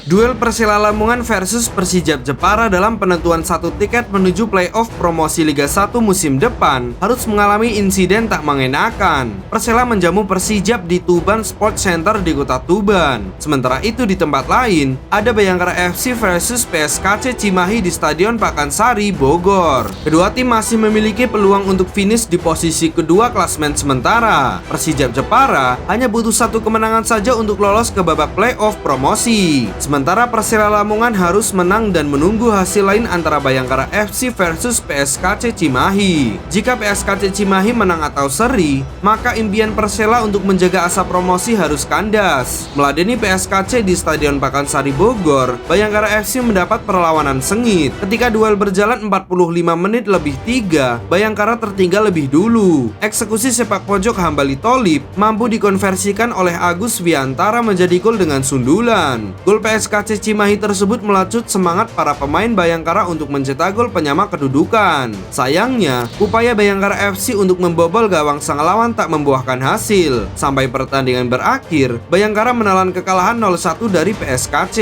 Duel Persela Lamongan versus Persijap Jepara dalam penentuan satu tiket menuju playoff promosi Liga 1 musim depan harus mengalami insiden tak mengenakan. Persela menjamu Persijap di Tuban Sports Center di kota Tuban. Sementara itu di tempat lain, ada Bayangkara FC versus PSKC Cimahi di Stadion Pakansari, Bogor. Kedua tim masih memiliki peluang untuk finish di posisi kedua klasmen sementara. Persijap Jepara hanya butuh satu kemenangan saja untuk lolos ke babak playoff promosi. Sementara Persela Lamongan harus menang dan menunggu hasil lain antara Bayangkara FC versus PSKC Cimahi. Jika PSKC Cimahi menang atau seri, maka impian Persela untuk menjaga asa promosi harus kandas. Meladeni PSKC di Stadion Pakansari Bogor, Bayangkara FC mendapat perlawanan sengit. Ketika duel berjalan 45 menit lebih 3, Bayangkara tertinggal lebih dulu. Eksekusi sepak pojok Hambali Tholib mampu dikonversikan oleh Agus Wiantara menjadi gol dengan sundulan. Gol PSKC Cimahi tersebut melacut semangat para pemain Bayangkara untuk mencetak gol penyama kedudukan. Sayangnya, upaya Bayangkara FC untuk membobol gawang sang lawan tak membuahkan hasil. Sampai pertandingan berakhir, Bayangkara menelan kekalahan 0-1 dari PSKC.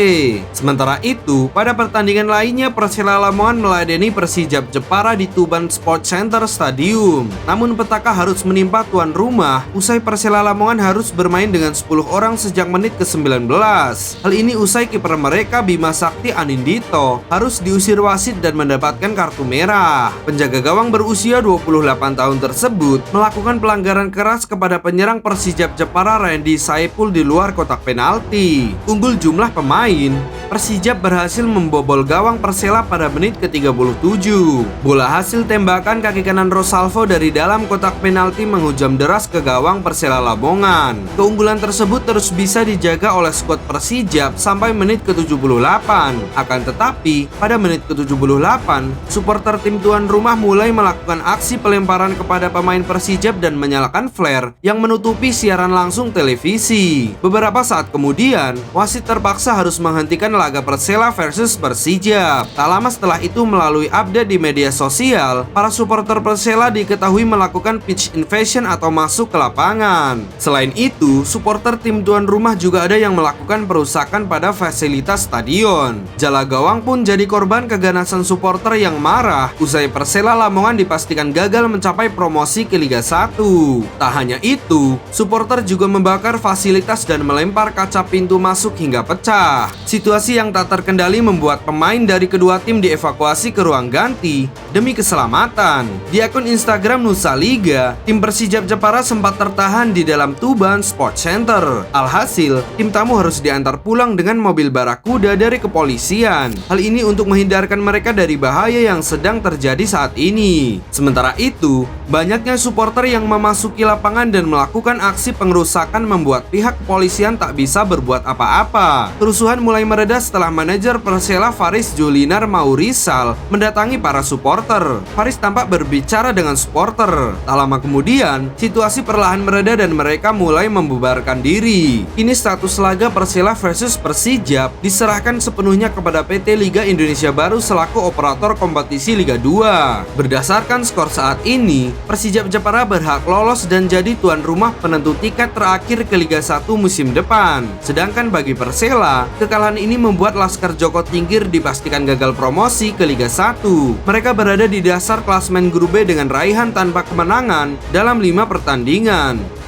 Sementara itu, pada pertandingan lainnya Persela Lamongan meladeni Persijap Jepara di Tuban Sports Center Stadium. Namun petaka harus menimpa tuan rumah usai Persela Lamongan harus bermain dengan 10 orang sejak menit ke-19. Hal ini usai kiper mereka Bima Sakti Anindito harus diusir wasit dan mendapatkan kartu merah. Penjaga gawang berusia 28 tahun tersebut melakukan pelanggaran keras kepada penyerang Persijap Jepara Randy Saipul di luar kotak penalti. Unggul jumlah pemain, Persijap berhasil membobol gawang Persela pada menit ke-37. Bola hasil tembakan kaki kanan Rosalvo dari dalam kotak penalti menghujam deras ke gawang Persela Lamongan. Keunggulan tersebut terus bisa dijaga oleh skuad Persijap sampai menit ke-78. Akan tetapi, pada menit ke-78, supporter tim tuan rumah mulai melakukan aksi pelemparan kepada pemain Persijap dan menyalakan flare yang menutupi siaran langsung televisi. Beberapa saat kemudian, wasit terpaksa harus menghentikan laga Persela versus Persijap. Tak lama setelah itu, melalui update di media sosial, para supporter Persela diketahui melakukan pitch invasion atau masuk ke lapangan. Selain itu, supporter tim tuan rumah juga ada yang melakukan perusakan pada fasilitas stadion. Jala gawang pun jadi korban keganasan supporter yang marah usai Persela Lamongan dipastikan gagal mencapai promosi ke Liga 1. Tak hanya itu, supporter juga membakar fasilitas dan melempar kaca pintu masuk hingga pecah. Situasi yang tak terkendali membuat pemain dari kedua tim dievakuasi ke ruang ganti demi keselamatan. Di akun Instagram Nusa Liga, tim Persijap Jepara sempat tertahan di dalam Tuban Sports Center. Alhasil, tim tamu harus diantar pulang dengan mobil barakuda dari kepolisian. Hal ini untuk menghindarkan mereka dari bahaya yang sedang terjadi saat ini. Sementara itu, banyaknya supporter yang memasuki lapangan dan melakukan aksi pengerusakan membuat pihak kepolisian tak bisa berbuat apa-apa. Kerusuhan mulai mereda setelah manajer Persela Faris Julinar Maurisal mendatangi para supporter. Faris tampak berbicara dengan supporter. Tak lama kemudian, situasi perlahan mereda dan mereka mulai membubarkan diri. Kini status laga Persela versus Persijap diserahkan sepenuhnya kepada PT Liga Indonesia Baru selaku operator kompetisi Liga 2. Berdasarkan skor saat ini, Persijap Jepara berhak lolos dan jadi tuan rumah penentu tiket terakhir ke Liga 1 musim depan. Sedangkan bagi Persela, kekalahan ini membuat Laskar Joko Tingkir dipastikan gagal promosi ke Liga 1. Mereka berada di dasar klasmen grup B dengan raihan tanpa kemenangan dalam 5 pertandingan.